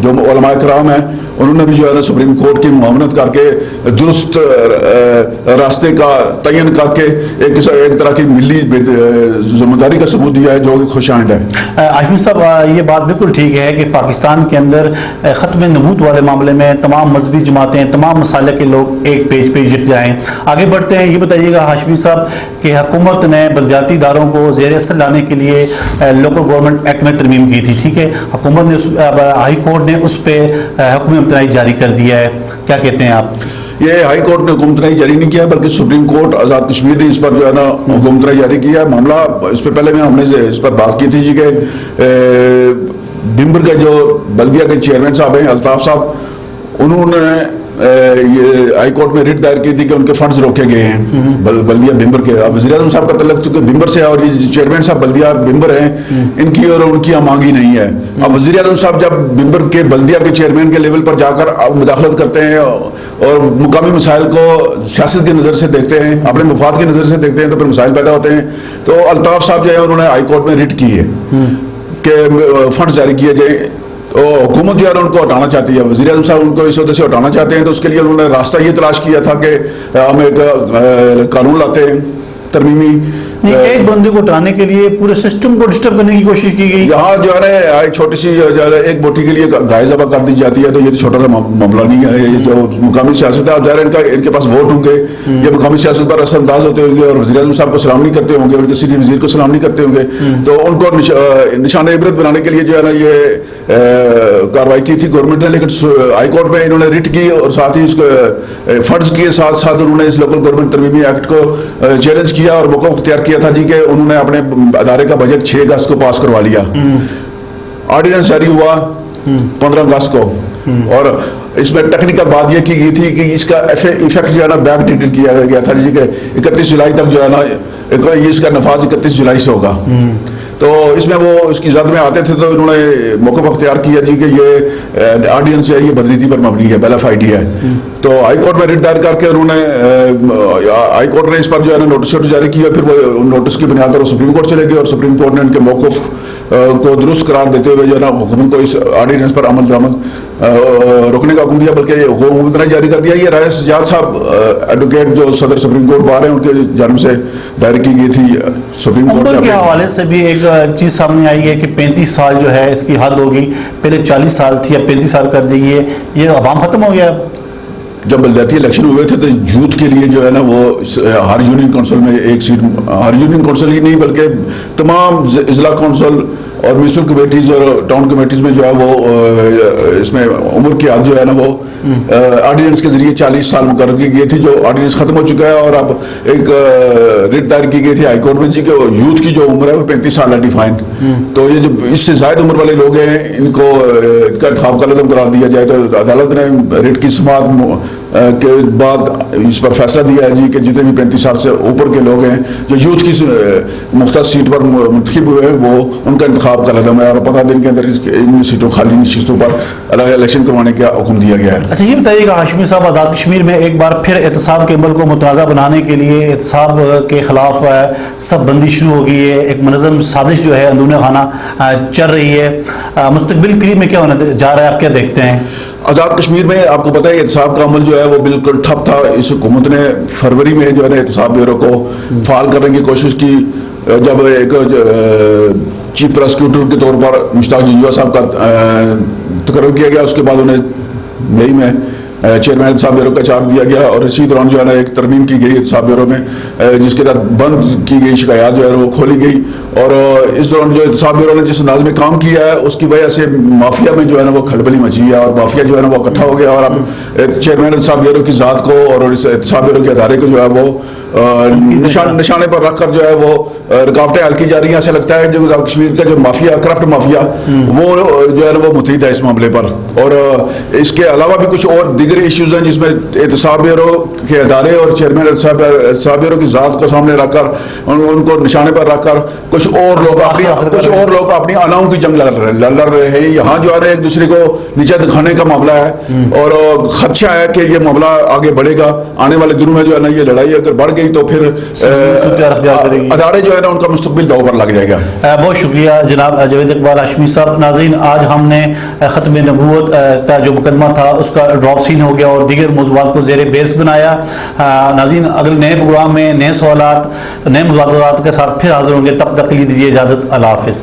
جو علماء کرام ہیں انہوں نے بھی جو ہے نا سپریم کورٹ کی معاونت کر کے درست راستے کا تعین کر کے ایک طرح کی ملی ذمہ داری کا ثبوت دیا ہے جو خوش آئند ہے. ہاشمی صاحب یہ بات بالکل ٹھیک ہے کہ پاکستان کے اندر ختم نبوت والے معاملے میں تمام مذہبی جماعتیں تمام مسالے کے لوگ ایک پیج پہ جٹ جائیں. آگے بڑھتے ہیں. یہ بتائیے گا ہاشمی صاحب کہ حکومت نے بلدیاتی اداروں کو زیر اثر لانے کے لیے لوکل گورنمنٹ ایکٹ میں ترمیم کی تھی, ٹھیک ہے, حکومت نے ہائی کورٹ نے اس پہ حکم امتناعی جاری کر دیا ہے, کیا کہتے ہیں آپ؟ یہ ہائی کورٹ نے حکم امتناعی جاری نہیں کیا بلکہ سپریم کورٹ آزاد کشمیر نے اس پر جو ہے نا حکم امتناعی جاری کیا ہے. معاملہ اس پہ پہلے ہم نے اس پر بات کی تھی جی کہ بمبر کے جو بلدیہ کے چیئرمین صاحب ہیں الطاف صاحب, انہوں نے یہ ہائی کورٹ میں ریٹ دائر کی تھی کہ ان کے فنڈز روکے گئے ہیں بلدیہ بمبر کے. اب وزیر اعظم صاحب کا تعلق چونکہ بمبر سے ہے اور یہ چیئرمین صاحب بلدیہ بمبر ہیں, ان کی اور ان کی مانگی نہیں ہے. اب وزیر اعظم صاحب جب بمبر کے بلدیہ کے چیئرمین کے لیول پر جا کر مداخلت کرتے ہیں اور مقامی مسائل کو سیاست کی نظر سے دیکھتے ہیں, اپنے مفاد کی نظر سے دیکھتے ہیں, تو پھر مسائل پیدا ہوتے ہیں. تو الطاف صاحب جو ہے انہوں نے ہائی کورٹ میں ریٹ کی ہے کہ فنڈز جاری کیے جائیں. تو حکومت جو ہے ان کو ہٹانا چاہتی ہے, وزیر اعظم صاحب ان کو اس عہدے سے ہٹانا چاہتے ہیں. تو اس کے لیے انہوں نے راستہ یہ تلاش کیا تھا کہ ہم ایک قانون لاتے ہیں ترمیمی. ایک بندے کو ہٹانے کے لیے پورے سسٹم کو ڈسٹرب کرنے کی کوشش کی گئی. یہاں جو ہے ایک چھوٹی سی جو ہے ایک بوٹی کے لیے گائے ذبح کر دی جاتی ہے, تو یہ چھوٹا سا معاملہ نہیں ہے. یہ جو مقامی سیاست ہے ظاہر ان کے پاس ووٹ ہوں گے, یہ مقامی سیاست پر اثر انداز ہوتے ہوں گے اور وزیر اعظم صاحب کو سلام نہیں کرتے ہوں گے اور کسی بھی وزیر کو سلام نہیں کرتے ہوں گے. تو ان کو نشان عبرت بنانے کے لیے جو ہے نا یہ کارروائی کی تھی گورنمنٹ نے. لیکن ہائی کورٹ میں انہوں نے ریٹ کی اور ساتھ ہی اس کو فنڈز کے ساتھ ساتھ انہوں نے اس لوکل گورنمنٹ ترمیمی ایکٹ کو چیلنج کیا اور موقع اختیار کیا تھا جی کہ انہوں نے اپنے ادارے کا بجٹ 6 اگست کو پاس کروا لیا. آرڈیننس جاری ہوا 15 اگست کو, اور اس میں ٹیکنیکل بات یہ کی گئی تھی کہ اس کا ایفیکٹ جو ہے نا بیک ڈیٹڈ کیا گیا تھا جی کہ 31 جولائی تک جو ہے نا اس کا نفاذ 31 جولائی سے ہوگا. تو اس میں وہ اس کی زد میں آتے تھے تو انہوں نے موقف اختیار کیا جی کہ یہ آرڈیننس جو ہے یہ بدریتی پر مبنی ہے, بیل آف آئیڈیا ہے. تو ہائی کورٹ میں ریٹ دائر کر کے انہوں نے ہائی کورٹ نے اس پر جو ہے نا نوٹس جاری کیا. پھر وہ نوٹس کی بنیاد پر وہ سپریم کورٹ چلے گئے اور سپریم کورٹ نے ان کے موقف کو درست قرار دیتے ہوئے جو ہے نا حکومت کو اس آرڈیننس پر عمل درآمد روکنے کا حکم دیا, بلکہ حکومت نے جاری کر دیا. یہ رائے سجاد صاحب ایڈوکیٹ جو صدر سپریم کورٹ بار ہیں ان کے جانب سے دائر کی گئی تھی سپریم کورٹ کے حوالے سے بھی ایک چیز سامنے آئی ہے کہ 35 سال جو ہے اس کی حد ہوگی, پہلے 40 سال تھی اب 35 سال کر دی ہے. یہ عوام ختم ہو گیا. جب بلدیاتی الیکشن ہوئے تھے تو یوتھ کے لیے جو ہے نا وہ ہر یونین کونسل میں ایک سیٹ, ہر یونین کونسل ہی نہیں بلکہ تمام اضلاع کونسل اور میونسپل کمیٹیز اور ٹاؤن کمیٹیز میں جو ہے وہ اس میں عمر کی حد جو ہے نا وہ آرڈیننس کے ذریعے 40 سال مقرر کی گئی تھی, جو آرڈیننس ختم ہو چکا ہے. اور اب ایک ریٹ دائر کی گئی تھی ہائی کورٹ میں جی کہ یوتھ کی جو عمر ہے وہ 35 سال ہے ڈیفائنڈ. تو یہ جو اس سے زائد عمر والے لوگ ہیں ان کو ان کا انتخاب کا لازم قرار دیا جائے. تو عدالت نے ریٹ کی سماعت کے بعد اس پر فیصلہ دیا ہے جی کہ جتنے بھی 35 سال سے اوپر کے لوگ ہیں جو یوتھ کی مختص سیٹ پر منتخب ہوئے ہیں وہ ان کا انتخاب کا لازم ہے, اور 15 دن کے اندر ان سیٹوں خالی نشستوں پر الگ الیکشن کروانے کا حکم دیا گیا ہے. اچھا یہ بتائیے گا ہاشمی صاحب, آزاد کشمیر میں ایک بار پھر احتساب کے عمل کو متنازع بنانے کے لیے احتساب کے خلاف سب بندی شروع ہو گئی ہے. ایک منظم سازش جو ہے اندرون خانہ چل رہی ہے. مستقبل قریب میں کیا ہونے جا رہا ہے, آپ کیا دیکھتے ہیں؟ آزاد کشمیر میں آپ کو پتہ ہے احتساب کا عمل جو ہے وہ بالکل ٹھپ تھا. اس حکومت نے فروری میں جو ہے نا احتساب بیورو کو فعال کرنے کی کوشش کی. جب ایک چیف پراسیکیوٹر کے طور پر مشتاق جنجوعہ صاحب کا تقرر کیا گیا, اس کے بعد انہیں مئی میں چیئرمین احتساب بیورو کا چارج دیا گیا, اور اسی دوران جو ہے نا ایک ترمیم کی گئی احتساب بیورو میں جس کے تحت بند کی گئی شکایات جو ہے وہ کھولی گئی. اور اس دوران جو احتساب بیورو نے جس انداز میں کام کیا ہے اس کی وجہ سے مافیا میں جو ہے نا وہ کھلبلی مچی ہے, اور مافیا جو ہے نا وہ اکٹھا ہو گیا. اور اب ایک چیئرمین احتساب بیورو کی ذات کو اور اس احتساب بیورو کے ادارے کو جو ہے وہ نشانے پر رکھ کر جو ہے وہ رکاوٹیں حل کی جا رہی ہیں. ایسا لگتا ہے جو کشمیر کا جو مافیا کرپٹ مافیا وہ جو ہے نا وہ متحد ہے اس معاملے پر, اور اس کے علاوہ بھی کچھ اور دیگر دیگر ایشوز ہیں جس میں احتساب بیورو کے ادارے اور چیئرمین احتساب بیورو کی ذات کو سامنے رکھ کر ان کو نشانے پر رکھ کر کچھ اور لوگ اپنی اناؤں کی جنگ لڑ رہے ہیں. یہاں جو ہے ایک دوسرے کو نیچے دکھانے کا معاملہ ہے اور خدشہ ہے کہ یہ معاملہ آگے بڑھے گا. آنے والے دنوں میں جو ہے نا یہ لڑائی اگر بڑھ گئی تو پھر ادارے جو ہے نا ان کا مستقبل داؤ پر لگ جائے گا. بہت شکریہ جناب جاوید اقبال ہاشمی صاحب. ناظرین آج ہم نے ختم نبوت کا جو مقدمہ تھا اس کا ڈراپ سین ہو گیا اور دیگر موضوعات کو زیر بیس بنایا. ناظرین اگلے نئے پروگرام میں نئے سوالات نئے موضوعات کے ساتھ پھر حاضر ہوں گے. تب تک کے لیے دیجیے اجازت. اللہ حافظ.